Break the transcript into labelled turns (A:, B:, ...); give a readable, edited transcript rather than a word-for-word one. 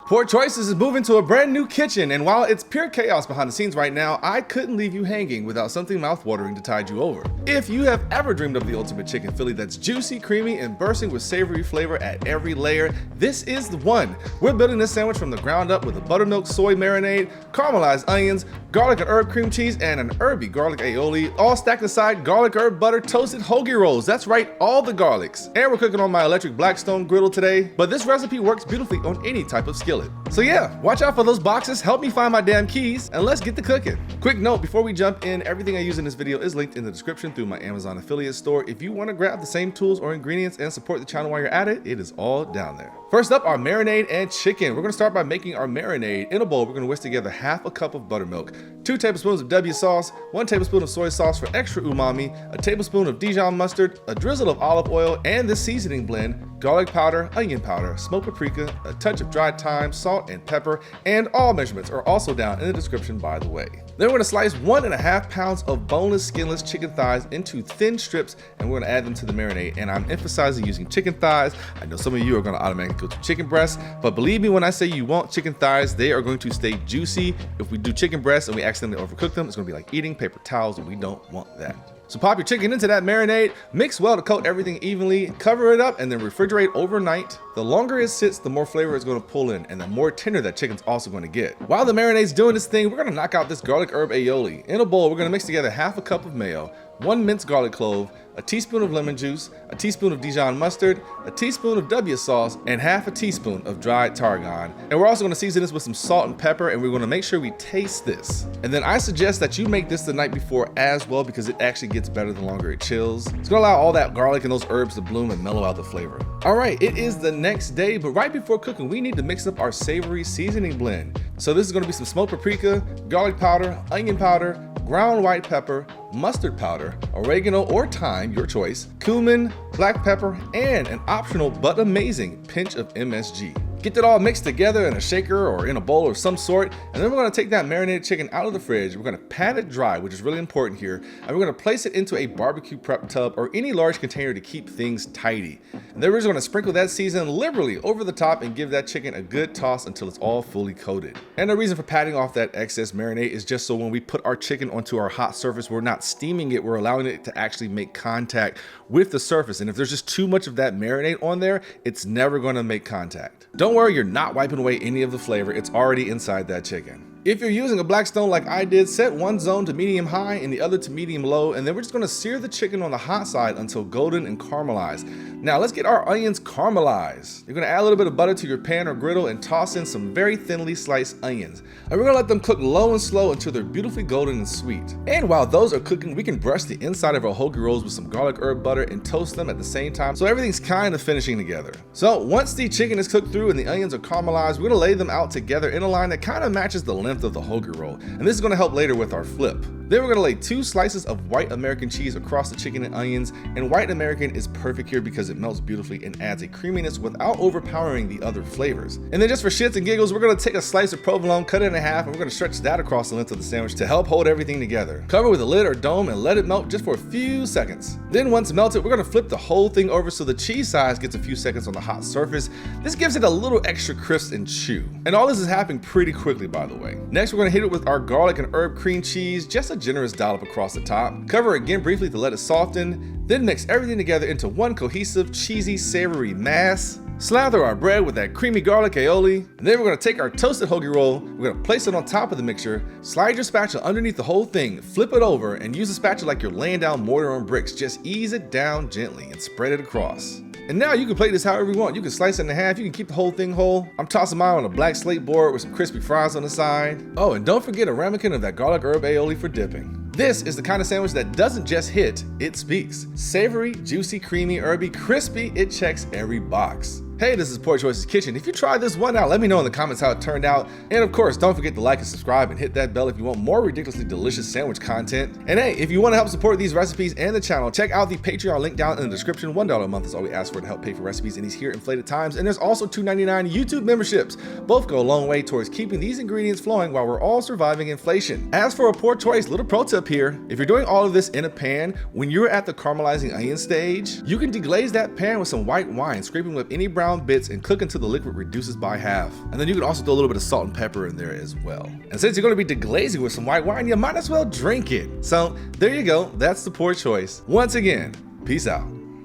A: Poor Choices is moving to a brand new kitchen, and while it's pure chaos behind the scenes right now, I couldn't leave you hanging without something mouthwatering to tide you over. If you have ever dreamed of the ultimate chicken Philly that's juicy, creamy, and bursting with savory flavor at every layer, this is the one. We're building this sandwich from the ground up with a buttermilk soy marinade, caramelized onions, garlic and herb cream cheese, and an herby garlic aioli, all stacked aside garlic herb butter toasted hoagie rolls. That's right, all the garlics. And we're cooking on my electric Blackstone griddle today, but this recipe works beautifully on any type of skillet. So yeah, watch out for those boxes, help me find my damn keys, and let's get to cooking. Quick note before we jump in, everything I use in this video is linked in the description through my Amazon affiliate store. If you want to grab the same tools or ingredients and support the channel while you're at it, it is all down there. First up, our marinade and chicken. We're gonna start by making our marinade. In a bowl, we're gonna whisk together half a cup of buttermilk, 2 tablespoons of W sauce, 1 tablespoon of soy sauce for extra umami, a tablespoon of Dijon mustard, a drizzle of olive oil, and this seasoning blend, garlic powder, onion powder, smoked paprika, a touch of dried thyme, salt, and pepper, and all measurements are also down in the description, by the way. Then we're gonna slice 1.5 pounds of boneless, skinless chicken thighs into thin strips, and we're gonna add them to the marinade. And I'm emphasizing using chicken thighs. I know some of you are gonna automatically go to chicken breasts, but believe me when I say you want chicken thighs, they are going to stay juicy. If we do chicken breasts and we accidentally overcook them, it's gonna be like eating paper towels, and we don't want that. So pop your chicken into that marinade, mix well to coat everything evenly, cover it up, and then refrigerate overnight. The longer it sits, the more flavor it's gonna pull in, and the more tender that chicken's also gonna get. While the marinade's doing this thing, we're gonna knock out this garlic herb aioli. In a bowl, we're gonna mix together half a cup of mayo, 1 minced garlic clove, a teaspoon of lemon juice, a teaspoon of Dijon mustard, a teaspoon of W sauce, and half a teaspoon of dried tarragon. And we're also gonna season this with some salt and pepper, and we're gonna make sure we taste this. And then I suggest that you make this the night before as well, because it actually gets better the longer it chills. It's gonna allow all that garlic and those herbs to bloom and mellow out the flavor. All right, it is the next day, but right before cooking, we need to mix up our savory seasoning blend. So this is gonna be some smoked paprika, garlic powder, onion powder, ground white pepper, mustard powder, oregano or thyme, your choice, cumin, black pepper, and an optional but amazing pinch of MSG. Get that all mixed together in a shaker or in a bowl of some sort, and then we're gonna take that marinated chicken out of the fridge. We're gonna pat it dry, which is really important here, and we're gonna place it into a barbecue prep tub or any large container to keep things tidy. And then we're just gonna sprinkle that season liberally over the top and give that chicken a good toss until it's all fully coated. And the reason for patting off that excess marinade is just so when we put our chicken onto our hot surface, we're not steaming it, we're allowing it to actually make contact with the surface. And if there's just too much of that marinade on there, it's never gonna make contact. Don't worry, you're not wiping away any of the flavor. It's already inside that chicken. If you're using a Blackstone like I did, set one zone to medium high and the other to medium low, and then we're just gonna sear the chicken on the hot side until golden and caramelized. Now let's get our onions caramelized. You're gonna add a little bit of butter to your pan or griddle and toss in some very thinly sliced onions. And we're gonna let them cook low and slow until they're beautifully golden and sweet. And while those are cooking, we can brush the inside of our hoagie rolls with some garlic herb butter and toast them at the same time, so everything's kind of finishing together. So once the chicken is cooked through and the onions are caramelized, we're gonna lay them out together in a line that kind of matches the length of the hoagie roll, and this is going to help later with our flip. Then we're going to lay 2 slices of white American cheese across the chicken and onions, and white American is perfect here because it melts beautifully and adds a creaminess without overpowering the other flavors. And then just for shits and giggles, we're going to take a slice of provolone, cut it in half, and we're going to stretch that across the length of the sandwich to help hold everything together. Cover with a lid or dome and let it melt just for a few seconds. Then once melted, we're going to flip the whole thing over so the cheese size gets a few seconds on the hot surface. This gives it a little extra crisp and chew. And all this is happening pretty quickly, by the way. Next, we're going to hit it with our garlic and herb cream cheese, just a generous dollop across the top. Cover again briefly to let it soften, then mix everything together into one cohesive, cheesy, savory mass. Slather our bread with that creamy garlic aioli, and then we're gonna take our toasted hoagie roll, we're gonna place it on top of the mixture, slide your spatula underneath the whole thing, flip it over, and use the spatula like you're laying down mortar on bricks. Just ease it down gently and spread it across. And now you can plate this however you want. You can slice it in half, you can keep the whole thing whole. I'm tossing mine on a black slate board with some crispy fries on the side. Oh, and don't forget a ramekin of that garlic herb aioli for dipping. This is the kind of sandwich that doesn't just hit, it speaks. Savory, juicy, creamy, herby, crispy, it checks every box. Hey, this is Poor Choices Kitchen. If you tried this one out, let me know in the comments how it turned out. And of course, don't forget to like and subscribe and hit that bell if you want more ridiculously delicious sandwich content. And hey, if you want to help support these recipes and the channel, check out the Patreon link down in the description. $1 a month is all we ask for to help pay for recipes in these here inflated times. And there's also $2.99 YouTube memberships. Both go a long way towards keeping these ingredients flowing while we're all surviving inflation. As for a poor choice, little pro tip here. If you're doing all of this in a pan, when you're at the caramelizing onion stage, you can deglaze that pan with some white wine, scraping with any brown round bits and cook until the liquid reduces by half. And then you can also throw a little bit of salt and pepper in there as well. And since you're gonna be deglazing with some white wine, you might as well drink it. So there you go, that's the pour choice. Once again, peace out.